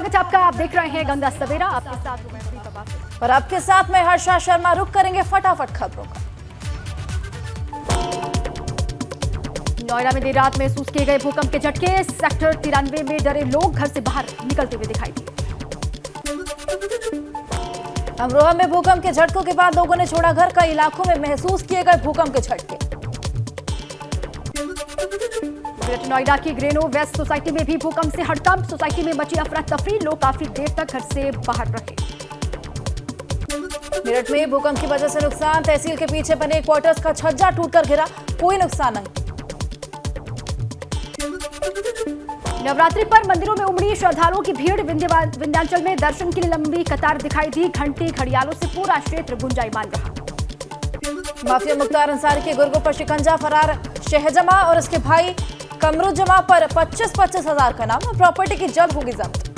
स्वागत है आपका। आप देख रहे हैं गंगा सवेरा, आपके साथ हूं मैं दीपा बासु। और आपके साथ मैं हर्षा शर्मा। रुक करेंगे फटाफट खबरों का। नोएडा में देर रात महसूस किए गए भूकंप के झटके। सेक्टर 93 में डरे लोग घर से बाहर निकलते हुए दिखाई दिए। अमरोहा में भूकंप के झटकों के बाद लोगों ने छोड़ा घर। कई इलाकों में महसूस किए गए भूकंप के झटके। ग्रेटर नोएडा की ग्रेनो वेस्ट सोसाइटी में भी भूकंप से हड़कंप। सोसाइटी में मची अफरा तफरी, लोग काफी देर तक घर से बाहर रहे। मेरठ में भूकंप की वजह से नुकसान। तहसील के पीछे बने क्वार्टर्स का छज्जा टूटकर गिरा, कोई नुकसान नहीं। नवरात्रि पर मंदिरों में उमड़ी श्रद्धालुओं की भीड़। विंध्याचल में दर्शन के लिए लंबी कतार दिखाई दी। घंटी घड़ियालों से पूरा क्षेत्र गुंजायमान रहा। माफिया मुख्तार अंसारी के गुर्गों पर शिकंजा। फरार शहजमा और उसके भाई कमरुजमा पर 25-25 हजार का नाम। प्रॉपर्टी की जब्त होगी जब्त।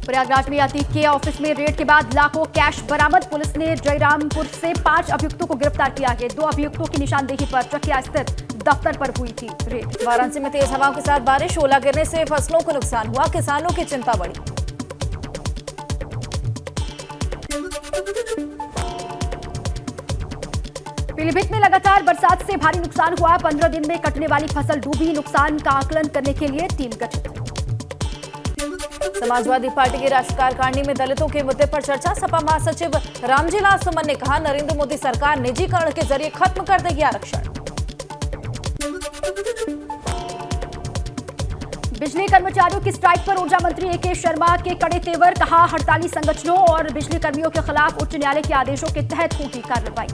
प्रयागराज में अतीक के ऑफिस में रेड के बाद लाखों कैश बरामद। पुलिस ने जयरामपुर से 5 अभियुक्तों को गिरफ्तार किया है। 2 अभियुक्तों की निशानदेही पर चकिया स्थित दफ्तर पर हुई थी रेड। वाराणसी में तेज हवाओं के साथ बारिश। ओला गिरने से फसलों को नुकसान हुआ, किसानों की चिंता बढ़ी। पीलीभीत में लगातार बरसात से भारी नुकसान हुआ। 15 दिन में कटने वाली फसल डूबी। नुकसान का आकलन करने के लिए टीम गठित। समाजवादी पार्टी की राष्ट्रीय कार्यकारिणी में दलितों के मुद्दे पर चर्चा। सपा महासचिव रामजीलाल सुमन ने कहा, नरेंद्र मोदी सरकार निजीकरण के जरिए खत्म कर देगी आरक्षण। बिजली कर्मचारियों की स्ट्राइक पर ऊर्जा मंत्री ए.के. शर्मा के कड़े तेवर। कहा, हड़ताली संगठनों और बिजली कर्मियों के खिलाफ उच्च न्यायालय के आदेशों के तहत होगी कार्रवाई।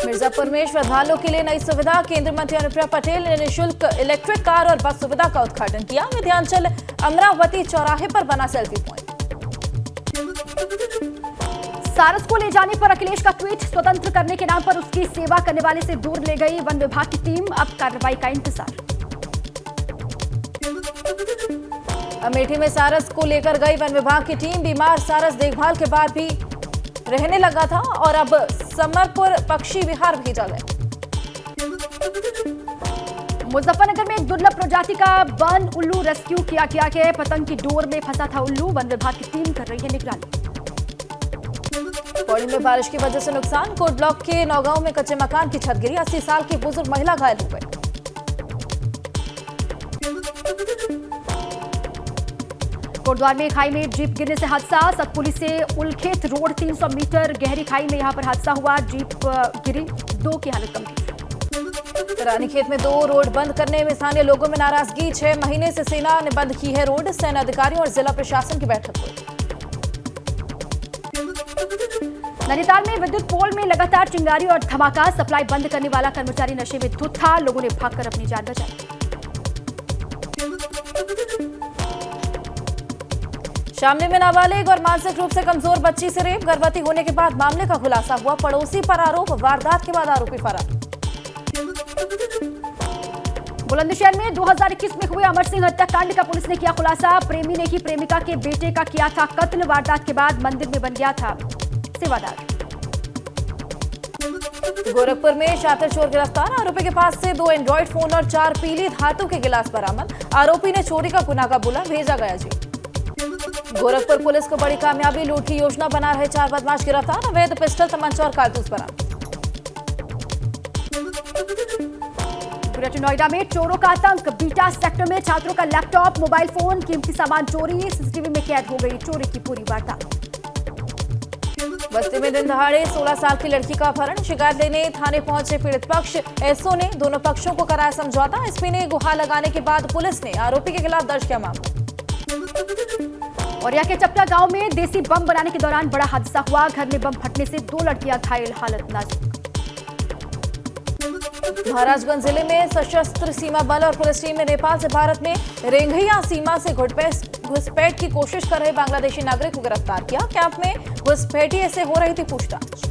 मिर्जापुर में श्रद्धालुओं के लिए नई सुविधा। केंद्रीय मंत्री अनुप्रिया पटेल ने निःशुल्क इलेक्ट्रिक कार और बस सुविधा का उद्घाटन किया। विंध्याचल अमरावती चौराहे पर बना सेल्फी पॉइंट। सारस को ले जाने पर अखिलेश का ट्वीट। स्वतंत्र करने के नाम पर उसकी सेवा करने वाले से दूर ले गई वन विभाग की टीम। अब कार्रवाई का इंतजार। अमेठी में सारस को लेकर गई वन विभाग की टीम। बीमार सारस देखभाल के बाद भी रहने लगा था और अब समरपुर पक्षी विहार भेजा गया। मुजफ्फरनगर में एक दुर्लभ प्रजाति का वन उल्लू रेस्क्यू किया गया है। पतंग की डोर में फंसा था उल्लू। वन विभाग की टीम कर रही है निगरानी। पौड़ी में बारिश की वजह से नुकसान। कोट ब्लॉक के नौगांव में कच्चे मकान की छत गिरी। 80 साल की बुजुर्ग महिला घायल हो गई। कोटद्वार में खाई में जीप गिरने से हादसा। सतपुली से उलखेत रोड 300 मीटर गहरी खाई में यहां पर हादसा हुआ। जीप गिरी, 2 की हालत गंभीर। रानीखेत में 2 रोड बंद करने में स्थानीय लोगों में नाराजगी। 6 महीने से सेना ने बंद की है रोड। सेना अधिकारियों और जिला प्रशासन की बैठक हुई। नैनीताल में विद्युत पोल में लगातार चिंगारी और धमाका। सप्लाई बंद करने वाला कर्मचारी नशे में धुत था। लोगों ने भागकर अपनी जान बचाई। शामली में नाबालिग और मानसिक रूप से कमजोर बच्ची से रेप। गर्भवती होने के बाद मामले का खुलासा हुआ। पड़ोसी पर आरोप। वारदात के बाद आरोपी फरार। बुलंदशहर में 2021 में हुए अमर सिंह हत्याकांड का पुलिस ने किया खुलासा। प्रेमी ने ही प्रेमिका के बेटे का किया था कत्ल। वारदात के बाद मंदिर में बन गया था सेवादार। गोरखपुर में शातिर चोर गिरफ्तार। आरोपी के पास से 2 एंड्रॉइड फोन और 4 पीली धातु के गिलास बरामद। आरोपी ने चोरी का गुनाह कबूला। भेजा गया जेल। गोरखपुर पुलिस को बड़ी कामयाबी। लूट की योजना बना रहे 4 बदमाश गिरफ्तार। अवैध पिस्टल, तमंचा और कारतूस बरामद। ग्रेटर नोएडा में चोरों का आतंक। बीटा सेक्टर में छात्रों का लैपटॉप, मोबाइल फोन, कीमती सामान चोरी। सीसीटीवी में कैद हो गई चोरी की पूरी वारदात। बस्ती में दिन दहाड़े 16 साल की लड़की का अपहरण। शिकायत लेने थाने पहुंचे पीड़ित पक्ष। एसओ ने दोनों पक्षों को कराया समझौता। एसपी ने गुहार लगाने के बाद पुलिस ने आरोपी के खिलाफ दर्ज किया मामला। औरिया के चपटा गांव में देसी बम बनाने के दौरान बड़ा हादसा हुआ। घर में बम फटने से 2 लड़कियां घायल, हालत नाजुक। महाराजगंज जिले में सशस्त्र सीमा बल और पुलिस टीम ने नेपाल से भारत में रेंघैया सीमा से घुसपैठ की कोशिश कर रहे बांग्लादेशी नागरिक को गिरफ्तार किया। कैंप में घुसपैठिए से हो रही थी पूछताछ।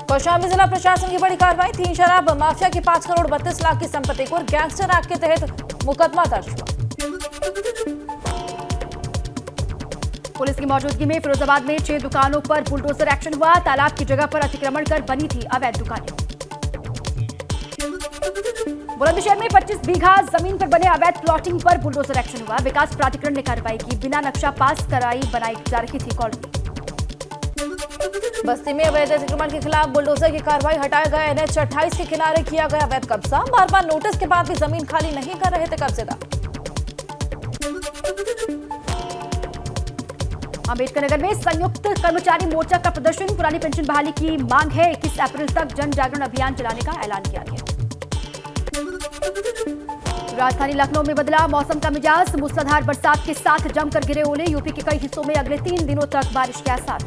कौशाम्बी जिला प्रशासन की बड़ी कार्रवाई। 3 शराब माफिया की 5 करोड़ 32 लाख की संपत्ति को गैंगस्टर एक्ट के तहत मुकदमा दर्ज हुआ। पुलिस की मौजूदगी में फिरोजाबाद में 6 दुकानों पर बुलडोजर एक्शन हुआ। तालाब की जगह पर अतिक्रमण कर बनी थी अवैध दुकानें। बुलंदशहर में 25 बीघा जमीन पर बने अवैध प्लॉटिंग पर बुलडोजर एक्शन हुआ। विकास प्राधिकरण ने कार्रवाई की। बिना नक्शा पास कराई बनाई जा रही थी कॉलोनी। बस्ती में अवैध अतिक्रमण के खिलाफ बुलडोजर की कार्रवाई। हटाया गया NH 28 के किनारे किया गया अवैध कब्जा। बार बार नोटिस के बाद भी जमीन खाली नहीं कर रहे थे कब्जेदार। अंबेडकर नगर में संयुक्त कर्मचारी मोर्चा का प्रदर्शन। पुरानी पेंशन बहाली की मांग है। 21 अप्रैल तक जन जागरण अभियान चलाने का ऐलान किया गया। राजधानी लखनऊ में बदला मौसम का मिजाज। मूसलाधार बरसात के साथ जमकर गिरे ओले। यूपी के कई हिस्सों में अगले 3 दिनों तक बारिश के आसार।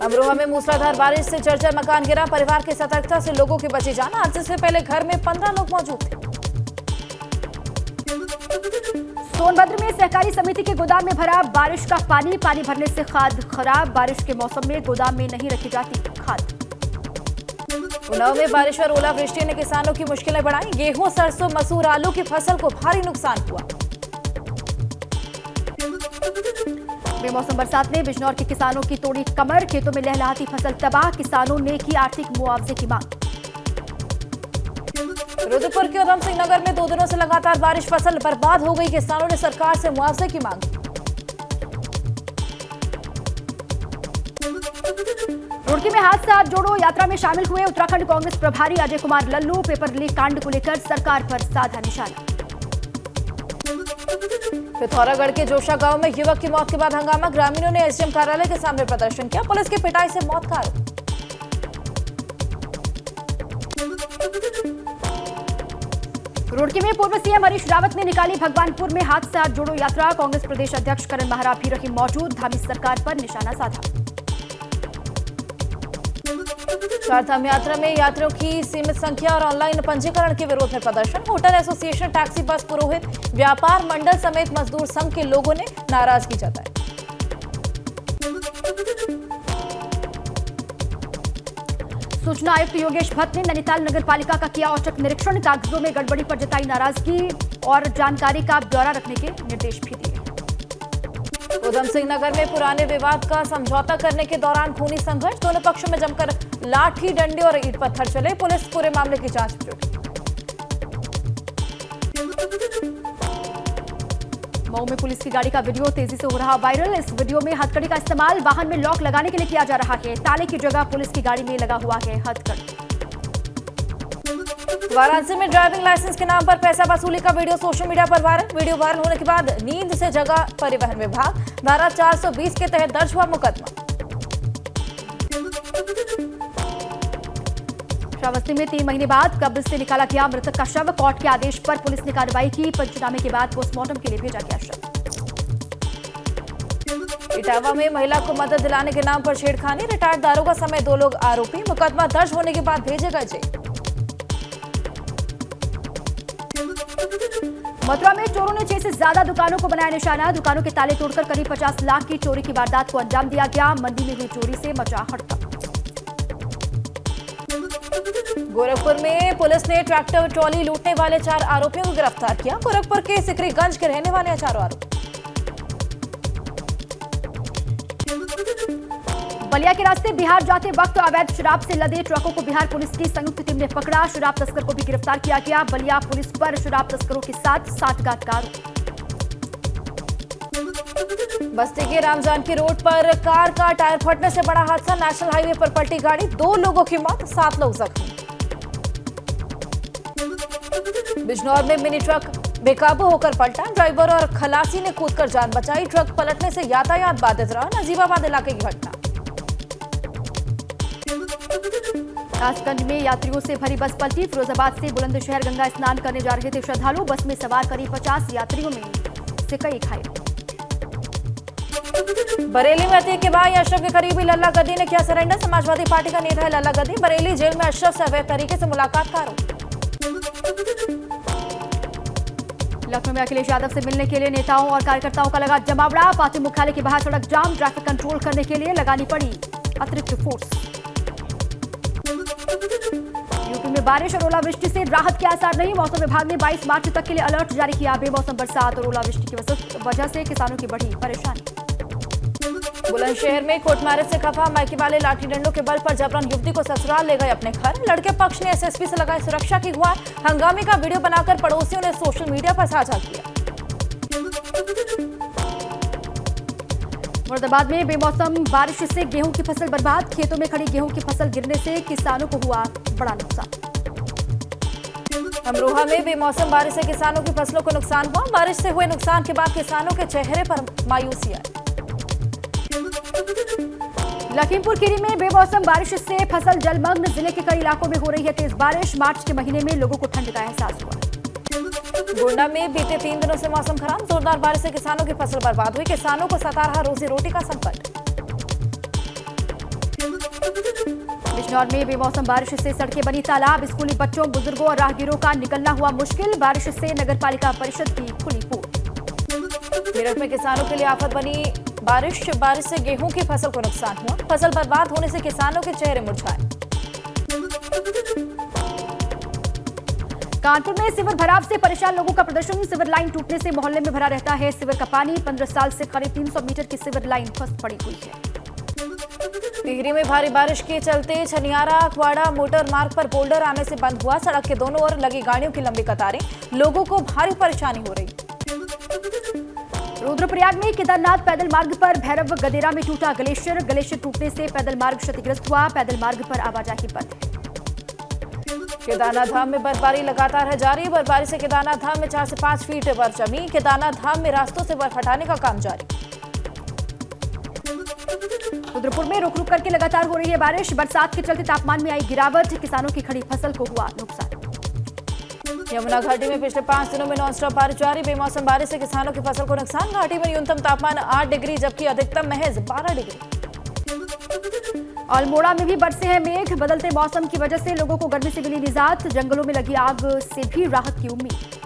अमरोहा में मूसलाधार बारिश से जर्जर मकान गिरा। परिवार की सतर्कता से लोगों की बची जान। हादसे से पहले घर में 15 लोग मौजूद थे। सोनभद्र में सहकारी समिति के गोदाम में भरा बारिश का पानी। पानी भरने से खाद खराब। बारिश के मौसम में गोदाम में नहीं रखी जाती खाद। उन्नाव में बारिश और ओलावृष्टि ने किसानों की मुश्किलें बढ़ाई। गेहूं, सरसों, मसूर, आलू की फसल को भारी नुकसान हुआ। बेमौसम बरसात ने बिजनौर के किसानों की तोड़ी कमर। खेतों में लहलहाती फसल तबाह। किसानों ने की आर्थिक मुआवजे की मांग। रुद्रपुर के उधम सिंह नगर में 2 दिनों से लगातार बारिश। फसल बर्बाद हो गई। किसानों ने सरकार से मुआवजे की मांग। रुड़की में हाथ साथ जोड़ो यात्रा में शामिल हुए उत्तराखंड कांग्रेस प्रभारी अजय कुमार लल्लू। पेपर लीक कांड को लेकर सरकार पर साधा निशाना। पिथौरागढ़ के जोशा गांव में युवक की मौत के बाद हंगामा। ग्रामीणों ने एसडीएम कार्यालय के सामने प्रदर्शन किया। पुलिस की पिटाई से मौत का आरोप। रुड़की में पूर्व सीएम हरीश रावत ने निकाली भगवानपुर में हाथ से हाथ जोड़ो यात्रा। कांग्रेस प्रदेश अध्यक्ष करण महरा भी रही मौजूद। धामी सरकार पर निशाना साधा। चारधाम यात्रा में यात्रियों की सीमित संख्या और ऑनलाइन पंजीकरण के विरोध में प्रदर्शन। होटल एसोसिएशन, टैक्सी बस पुरोहित, व्यापार मंडल समेत मजदूर संघ के लोगों ने नाराजगी जताई। सूचना आयुक्त योगेश भट्ट ने नैनीताल नगर पालिका का किया औचक निरीक्षण। कागजों में गड़बड़ी पर जताई नाराजगी और जानकारी का ब्यौरा रखने के निर्देश भी दिए। उधम सिंह नगर में पुराने विवाद का समझौता करने के दौरान खूनी संघर्ष। दोनों पक्षों में जमकर लाठी, डंडे और ईंट पत्थर चले। पुलिस पूरे मामले की जांच में जुटी। मऊ में पुलिस की गाड़ी का वीडियो तेजी से हो रहा वायरल। इस वीडियो में हथकड़ी का इस्तेमाल वाहन में लॉक लगाने के लिए किया जा रहा है। ताले की जगह पुलिस की गाड़ी में लगा हुआ है हथकड़ी। वाराणसी में ड्राइविंग लाइसेंस के नाम पर पैसा वसूली का वीडियो सोशल मीडिया पर वायरल। वीडियो वायरल होने के बाद नींद से जगा परिवहन विभाग। धारा 420 के तहत दर्ज हुआ मुकदमा। श्रावस्ती में 3 महीने बाद कब्र से निकाला गया मृतक का शव। कोर्ट के आदेश पर पुलिस ने कार्रवाई की। पंचनामे के बाद पोस्टमार्टम के लिए भेजा गया शव। इटावा में महिला को मदद दिलाने के नाम पर छेड़खानी। रिटायर्ड दारोगा समेत 2 लोग आरोपी। मुकदमा दर्ज होने के बाद भेजे गए जेल। मथुरा में चोरों ने 6 से ज्यादा दुकानों को बनाया निशाना। दुकानों के ताले तोड़कर करीब 50 लाख की चोरी की वारदात को अंजाम दिया गया। मंडी में हुई चोरी से मचा हड़कंप। गोरखपुर में पुलिस ने ट्रैक्टर ट्रॉली लूटने वाले 4 आरोपियों को गिरफ्तार किया। गोरखपुर के सिकरीगंज के रहने वाले 4 आरोपी। बलिया के रास्ते बिहार जाते वक्त अवैध शराब से लदे ट्रकों को बिहार पुलिस की संयुक्त टीम ने पकड़ा। शराब तस्कर को भी गिरफ्तार किया गया। बलिया पुलिस पर शराब तस्करों के साथ साठगांठ का आरोप। बस्ती के रामजानकी रोड पर कार का टायर फटने से बड़ा हादसा। नेशनल हाईवे पर पलटी गाड़ी। 2 लोगों की मौत, 7 लोग जख्मी। बिजनौर में मिनी ट्रक बेकाबू होकर पलटा। ड्राइवर और खलासी ने कूदकर जान बचाई। ट्रक पलटने से यातायात बाधित रहा। नजीबाबाद इलाके की घटना। कासगंज में यात्रियों से भरी बस पलटी। फिरोजाबाद से बुलंदशहर गंगा स्नान करने जा रहे थे श्रद्धालु। बस में सवार करीब 50 यात्रियों में से कई घायल। बरेली में अतीक के भाई अशरफ के करीबी लल्ला गद्दी ने किया सरेंडर। समाजवादी पार्टी का नेता है लल्ला गद्दी। बरेली जेल में अशरफ से अवैध तरीके से मुलाकात का आरोप। लखनऊ में अखिलेश यादव से मिलने के लिए नेताओं और कार्यकर्ताओं का लगा जमावड़ा। पार्टी मुख्यालय के बाहर सड़क जाम। ट्रैफिक कंट्रोल करने के लिए लगानी पड़ी अतिरिक्त फोर्स। यूपी में बारिश और ओलावृष्टि से राहत के आसार नहीं। मौसम विभाग ने 22 मार्च तक के लिए अलर्ट जारी किया। बेमौसम बरसात और ओलावृष्टि की वजह से किसानों की बढ़ी परेशानी। बुलंदशहर में कोर्ट मैरिज से खफा मायके वाले लाठी डंडों के बल पर जबरन युवती को ससुराल ले गए अपने घर। लड़के पक्ष ने एसएसपी से लगाई सुरक्षा की गुहार। हंगामे का वीडियो बनाकर पड़ोसियों ने सोशल मीडिया पर साझा किया। मुरादाबाद में बेमौसम बारिश से गेहूं की फसल बर्बाद। खेतों में खड़ी गेहूं की फसल गिरने से किसानों को हुआ बड़ा नुकसान। अमरोहा में बेमौसम बारिश से किसानों की फसलों को नुकसान हुआ। बारिश से हुए नुकसान के बाद किसानों के चेहरे पर मायूसी आई। लखीमपुर खीरी में बेमौसम बारिश से फसल जलमग्न। जिले के कई इलाकों में हो रही है तेज बारिश। मार्च के महीने में लोगों को ठंड का एहसास हुआ। गोंडा में बीते 3 दिनों से मौसम खराब। जोरदार बारिश से किसानों की फसल बर्बाद हुई। किसानों को सता रहा रोजी रोटी का संकट। बिजनौर में बेमौसम बारिश से सड़कें बनी तालाब। स्कूली बच्चों, बुजुर्गों और राहगीरों का निकलना हुआ मुश्किल। बारिश से नगरपालिका परिषद की खुली पोल। मेरठ में किसानों के लिए आफत बनी बारिश से गेहूं की फसल को नुकसान हुआ। फसल बर्बाद होने से किसानों के चेहरे मुरझाए। कानपुर में सिवर भराव से परेशान लोगों का प्रदर्शन। सिवर लाइन टूटने से मोहल्ले में भरा रहता है सिवर का पानी। 15 साल से करीब 300 मीटर की सिवर लाइन फंस पड़ी हुई है। टिहरी में भारी बारिश के चलते छनियारा अखवाड़ा मोटर मार्ग पर बोल्डर आने से बंद हुआ। सड़क के दोनों ओर लगी गाड़ियों की लंबी कतारें। लोगों को भारी परेशानी हो रही। रुद्रप्रयाग में केदारनाथ पैदल मार्ग पर भैरव गदेरा में टूटा ग्लेशियर। ग्लेशियर टूटने से पैदल मार्ग क्षतिग्रस्त हुआ। पैदल मार्ग पर आवाजाही बंद है। केदारनाथ धाम में बर्फबारी लगातार है जारी। बर्फबारी से केदारनाथ धाम में 4 से 5 फीट बर्फ जमी। केदारनाथ धाम में रास्तों से बर्फ हटाने का काम जारी। रुद्रपुर में रुक रुक करके लगातार हो रही है बारिश। बरसात के चलते तापमान में आई गिरावट। किसानों की खड़ी फसल को हुआ नुकसान। यमुना घाटी में पिछले 5 दिनों में नॉनस्टॉप बारिश जारी। बेमौसम बारिश से किसानों की फसल को नुकसान। घाटी में न्यूनतम तापमान 8 डिग्री जबकि अधिकतम महज 12 डिग्री। अल्मोड़ा में भी बरसे हैं मेघ। बदलते मौसम की वजह से लोगों को गर्मी से मिली निजात। जंगलों में लगी आग से भी राहत की उम्मीद।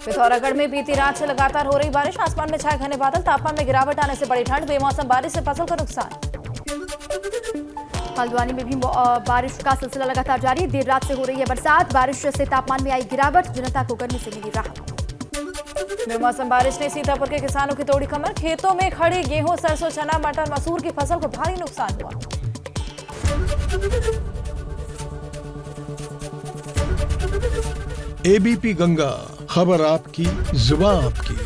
पिथौरागढ़ में बीती रात से लगातार हो रही बारिश। आसमान में छाए घने बादल। तापमान में गिरावट आने से बड़ी ठंड। बेमौसम बारिश से फसल को नुकसान। हल्द्वानी में भी बारिश का सिलसिला लगातार जारी। देर रात से हो रही है बरसात। बारिश से तापमान में आई गिरावट। जनता को गर्मी से मिली राहत। बेमौसम बारिश ने सीतापुर के किसानों की तोड़ी कमर। खेतों में खड़ी गेहूं, सरसों, चना, मटर, मसूर की फसल को भारी नुकसान हुआ। एबीपी गंगा, खबर आपकी, जुबान आपकी।